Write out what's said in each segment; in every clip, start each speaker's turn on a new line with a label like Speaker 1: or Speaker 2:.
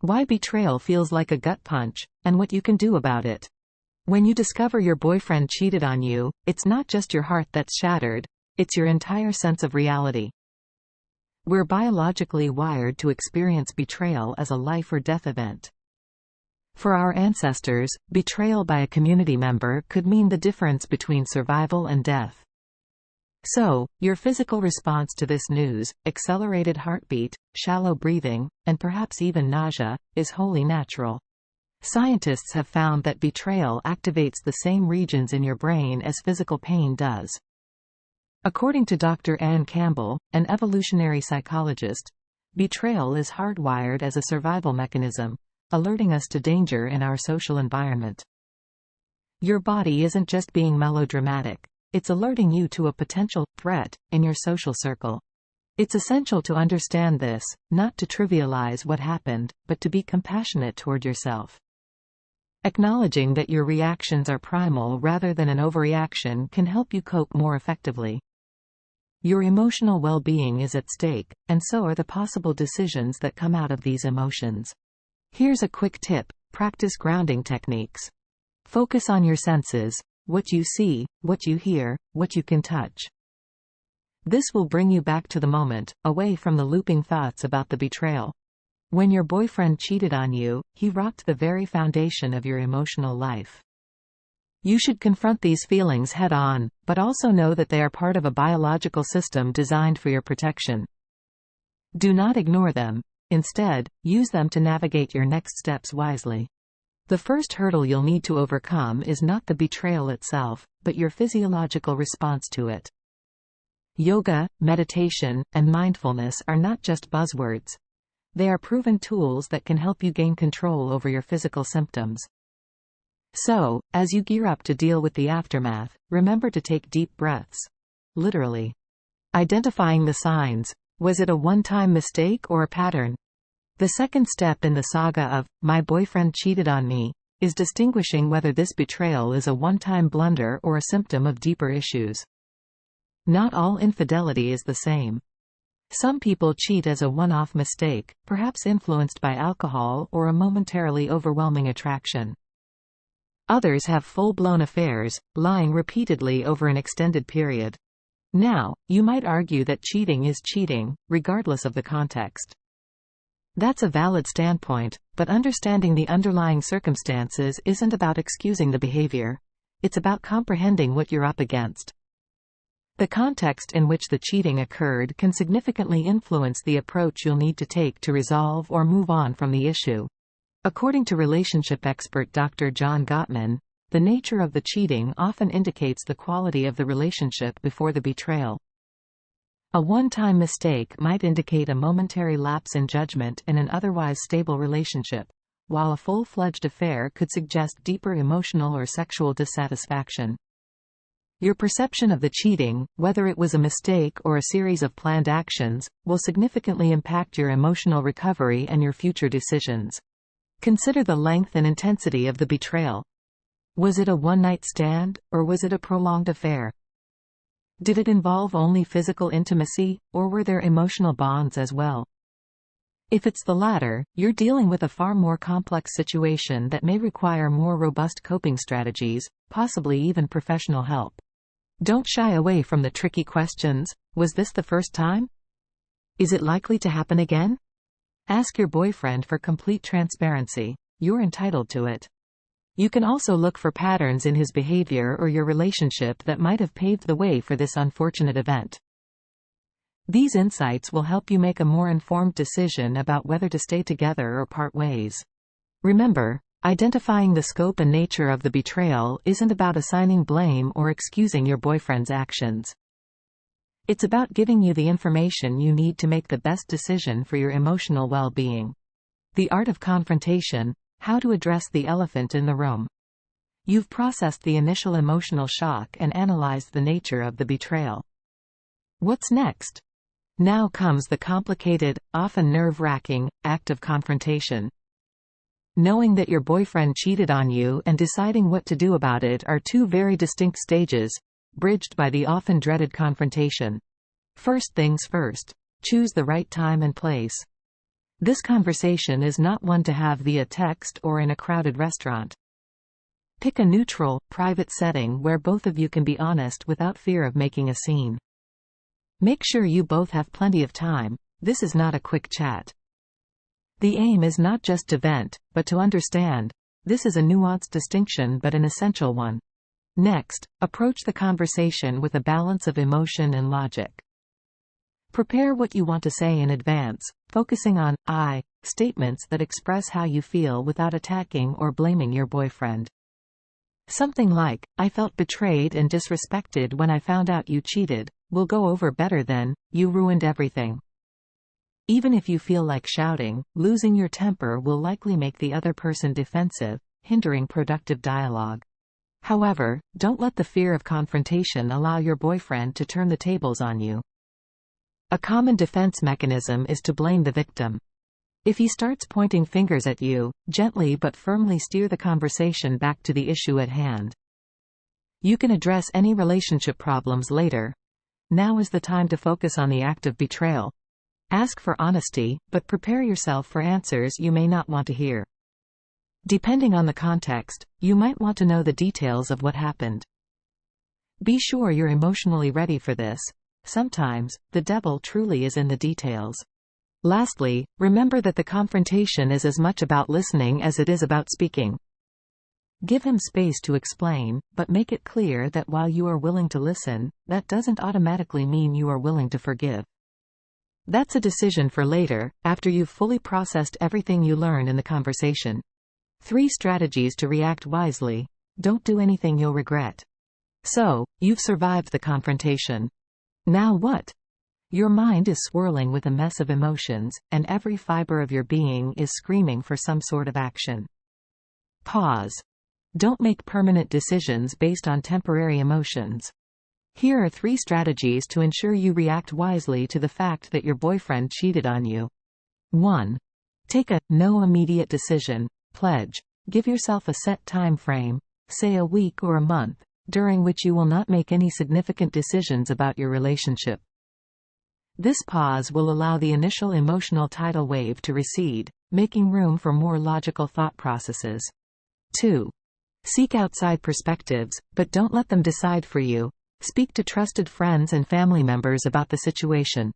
Speaker 1: Why betrayal feels like a gut punch, and what you can do about it. When you discover your boyfriend cheated on you, it's not just your heart that's shattered, it's your entire sense of reality. We're biologically wired to experience betrayal as a life or death event. For our ancestors, betrayal by a community member could mean the difference between survival and death. So, your physical response to this news, accelerated heartbeat, shallow breathing, and perhaps even nausea, is wholly natural. Scientists have found that betrayal activates the same regions in your brain as physical pain does. According to Dr. Ann Campbell, an evolutionary psychologist, betrayal is hardwired as a survival mechanism, alerting us to danger in our social environment. Your body isn't just being melodramatic. It's alerting you to a potential threat in your social circle. It's essential to understand this, not to trivialize what happened, but to be compassionate toward yourself. Acknowledging that your reactions are primal rather than an overreaction can help you cope more effectively. Your emotional well-being is at stake, and so are the possible decisions that come out of these emotions. Here's a quick tip: practice grounding techniques. Focus on your senses, what you see, what you hear, what you can touch. This will bring you back to the moment, away from the looping thoughts about the betrayal. When your boyfriend cheated on you, he rocked the very foundation of your emotional life. You should confront these feelings head-on, but also know that they are part of a biological system designed for your protection. Do not ignore them. Instead, use them to navigate your next steps wisely. The first hurdle you'll need to overcome is not the betrayal itself, but your physiological response to it. Yoga, meditation, and mindfulness are not just buzzwords. They are proven tools that can help you gain control over your physical symptoms. So, as you gear up to deal with the aftermath, remember to take deep breaths. Literally. Identifying the signs. Was it a one-time mistake or a pattern? The second step in the saga of, "My boyfriend cheated on me," is distinguishing whether this betrayal is a one-time blunder or a symptom of deeper issues. Not all infidelity is the same. Some people cheat as a one-off mistake, perhaps influenced by alcohol or a momentarily overwhelming attraction. Others have full-blown affairs, lying repeatedly over an extended period. Now, you might argue that cheating is cheating, regardless of the context. That's a valid standpoint, but understanding the underlying circumstances isn't about excusing the behavior. It's about comprehending what you're up against. The context in which the cheating occurred can significantly influence the approach you'll need to take to resolve or move on from the issue. According to relationship expert Dr. John Gottman, the nature of the cheating often indicates the quality of the relationship before the betrayal. A one-time mistake might indicate a momentary lapse in judgment in an otherwise stable relationship, while a full-fledged affair could suggest deeper emotional or sexual dissatisfaction. Your perception of the cheating, whether it was a mistake or a series of planned actions, will significantly impact your emotional recovery and your future decisions. Consider the length and intensity of the betrayal. Was it a one-night stand, or was it a prolonged affair? Did it involve only physical intimacy, or were there emotional bonds as well? If it's the latter, you're dealing with a far more complex situation that may require more robust coping strategies, possibly even professional help. Don't shy away from the tricky questions. Was this the first time? Is it likely to happen again? Ask your boyfriend for complete transparency. You're entitled to it. You can also look for patterns in his behavior or your relationship that might have paved the way for this unfortunate event. These insights will help you make a more informed decision about whether to stay together or part ways. Remember, identifying the scope and nature of the betrayal isn't about assigning blame or excusing your boyfriend's actions. It's about giving you the information you need to make the best decision for your emotional well-being. The art of confrontation. How to address the elephant in the room. You've processed the initial emotional shock and analyzed the nature of the betrayal. What's next? Now comes the complicated, often nerve-wracking, act of confrontation. Knowing that your boyfriend cheated on you and deciding what to do about it are two very distinct stages, bridged by the often dreaded confrontation. First things first. Choose the right time and place. This conversation is not one to have via text or in a crowded restaurant. Pick a neutral, private setting where both of you can be honest without fear of making a scene. Make sure you both have plenty of time. This is not a quick chat. The aim is not just to vent, but to understand. This is a nuanced distinction but an essential one. Next, approach the conversation with a balance of emotion and logic. Prepare what you want to say in advance, focusing on I statements that express how you feel without attacking or blaming your boyfriend. Something like, "I felt betrayed and disrespected when I found out you cheated," will go over better than, "You ruined everything." Even if you feel like shouting, losing your temper will likely make the other person defensive, hindering productive dialogue. However, don't let the fear of confrontation allow your boyfriend to turn the tables on you. A common defense mechanism is to blame the victim. If he starts pointing fingers at you, gently but firmly steer the conversation back to the issue at hand. You can address any relationship problems later. Now is the time to focus on the act of betrayal. Ask for honesty, but prepare yourself for answers you may not want to hear. Depending on the context, you might want to know the details of what happened. Be sure you're emotionally ready for this. Sometimes, the devil truly is in the details. Lastly, remember that the confrontation is as much about listening as it is about speaking. Give him space to explain, but make it clear that while you are willing to listen, that doesn't automatically mean you are willing to forgive. That's a decision for later, after you've fully processed everything you learn in the conversation. 3 strategies to react wisely. Don't do anything you'll regret. So, you've survived the confrontation. Now what? Your mind is swirling with a mess of emotions, and every fiber of your being is screaming for some sort of action. Pause. Don't make permanent decisions based on temporary emotions. Here are 3 strategies to ensure you react wisely to the fact that your boyfriend cheated on you. 1. Take a no immediate decision pledge. Give yourself a set time frame, say a week or a month, during which you will not make any significant decisions about your relationship. This pause will allow the initial emotional tidal wave to recede, making room for more logical thought processes. 2. Seek outside perspectives, but don't let them decide for you. Speak to trusted friends and family members about the situation.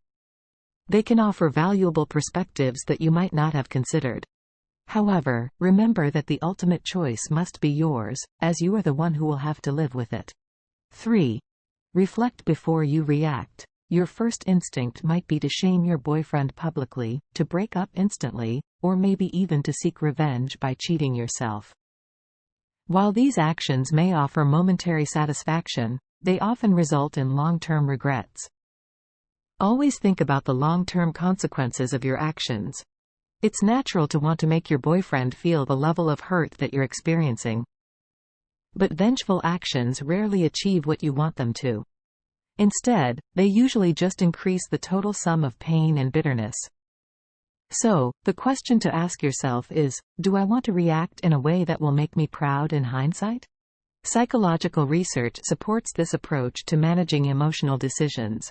Speaker 1: They can offer valuable perspectives that you might not have considered. However, remember that the ultimate choice must be yours, as you are the one who will have to live with it. 3. Reflect before you react. Your first instinct might be to shame your boyfriend publicly, to break up instantly, or maybe even to seek revenge by cheating yourself. While these actions may offer momentary satisfaction, they often result in long-term regrets. Always think about the long-term consequences of your actions. It's natural to want to make your boyfriend feel the level of hurt that you're experiencing. But vengeful actions rarely achieve what you want them to. Instead, they usually just increase the total sum of pain and bitterness. So, the question to ask yourself is, do I want to react in a way that will make me proud in hindsight? Psychological research supports this approach to managing emotional decisions.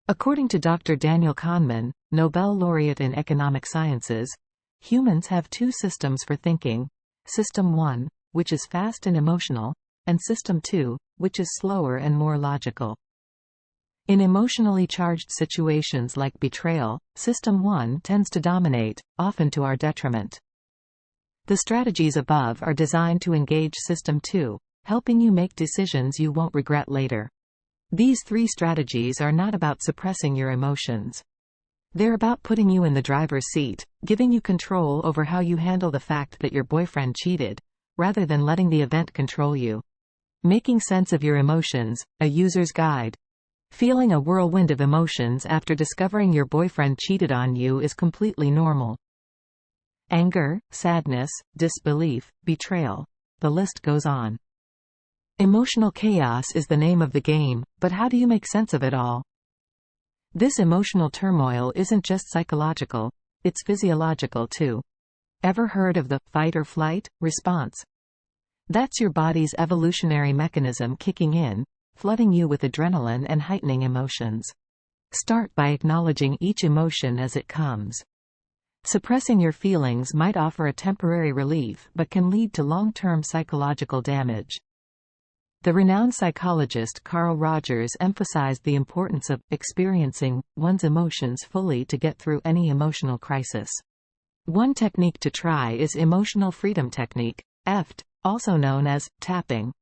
Speaker 1: According to Dr. Daniel Kahneman, Nobel laureate in economic sciences, humans have 2 systems for thinking: System 1, which is fast and emotional, and System 2, which is slower and more logical. In emotionally charged situations like betrayal, System 1 tends to dominate, often to our detriment. The strategies above are designed to engage System 2, helping you make decisions you won't regret later. These 3 strategies are not about suppressing your emotions. They're about putting you in the driver's seat, giving you control over how you handle the fact that your boyfriend cheated, rather than letting the event control you. Making sense of your emotions, a user's guide. Feeling a whirlwind of emotions after discovering your boyfriend cheated on you is completely normal. Anger, sadness, disbelief, betrayal. The list goes on. Emotional chaos is the name of the game, but how do you make sense of it all? This emotional turmoil isn't just psychological, it's physiological too. Ever heard of the fight or flight response? That's your body's evolutionary mechanism kicking in, flooding you with adrenaline and heightening emotions. Start by acknowledging each emotion as it comes. Suppressing your feelings might offer a temporary relief but can lead to long-term psychological damage. The renowned psychologist Carl Rogers emphasized the importance of experiencing one's emotions fully to get through any emotional crisis. One technique to try is emotional freedom technique, EFT, also known as tapping.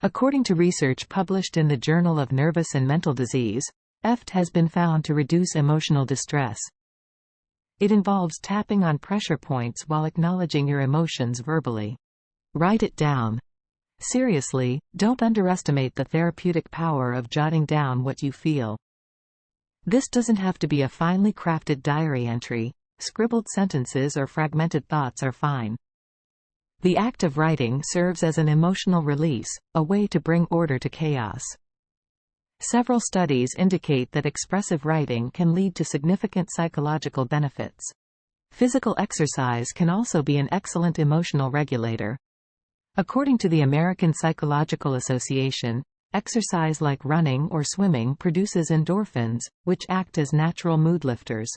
Speaker 1: According to research published in the Journal of Nervous and Mental Disease, EFT has been found to reduce emotional distress. It involves tapping on pressure points while acknowledging your emotions verbally. Write it down. Seriously, don't underestimate the therapeutic power of jotting down what you feel. This doesn't have to be a finely crafted diary entry. Scribbled sentences or fragmented thoughts are fine. The act of writing serves as an emotional release, a way to bring order to chaos. Several studies indicate that expressive writing can lead to significant psychological benefits. Physical exercise can also be an excellent emotional regulator. According to the American Psychological Association, exercise like running or swimming produces endorphins, which act as natural mood lifters.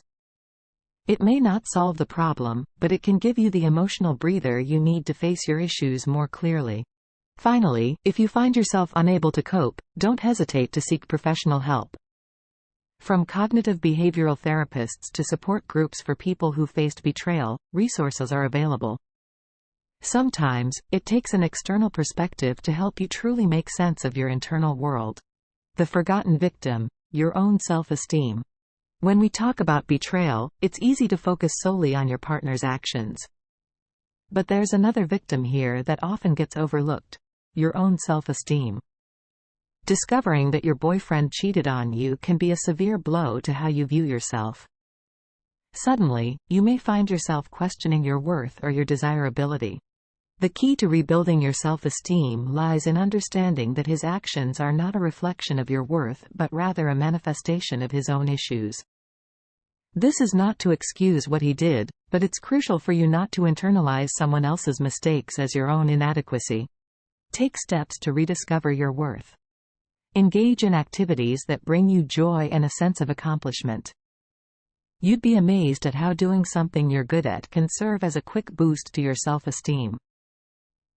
Speaker 1: It may not solve the problem, but it can give you the emotional breather you need to face your issues more clearly. Finally, if you find yourself unable to cope, don't hesitate to seek professional help. From cognitive behavioral therapists to support groups for people who faced betrayal, resources are available. Sometimes, it takes an external perspective to help you truly make sense of your internal world. The forgotten victim, your own self-esteem. When we talk about betrayal, it's easy to focus solely on your partner's actions. But there's another victim here that often gets overlooked: your own self-esteem. Discovering that your boyfriend cheated on you can be a severe blow to how you view yourself. Suddenly, you may find yourself questioning your worth or your desirability. The key to rebuilding your self-esteem lies in understanding that his actions are not a reflection of your worth but rather a manifestation of his own issues. This is not to excuse what he did, but it's crucial for you not to internalize someone else's mistakes as your own inadequacy. Take steps to rediscover your worth. Engage in activities that bring you joy and a sense of accomplishment. You'd be amazed at how doing something you're good at can serve as a quick boost to your self-esteem.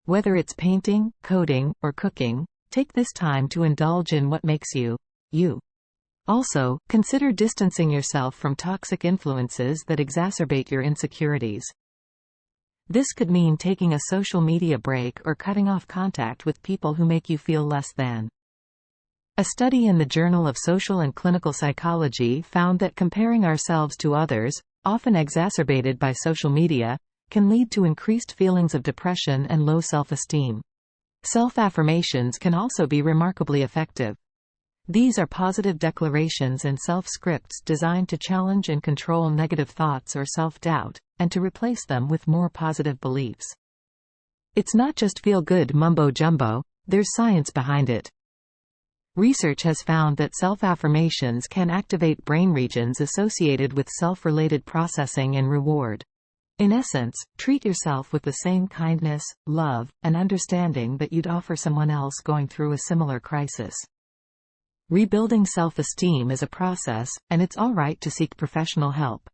Speaker 1: Whether it's painting, coding, or cooking, take this time to indulge in what makes you, you. Also, consider distancing yourself from toxic influences that exacerbate your insecurities. This could mean taking a social media break or cutting off contact with people who make you feel less than. A study in the Journal of Social and Clinical Psychology found that comparing ourselves to others, often exacerbated by social media, can lead to increased feelings of depression and low self-esteem. Self-affirmations can also be remarkably effective. These are positive declarations and self-scripts designed to challenge and control negative thoughts or self-doubt, and to replace them with more positive beliefs. It's not just feel-good mumbo-jumbo, there's science behind it. Research has found that self-affirmations can activate brain regions associated with self-related processing and reward. In essence, treat yourself with the same kindness, love, and understanding that you'd offer someone else going through a similar crisis. Rebuilding self-esteem is a process, and it's all right to seek professional help.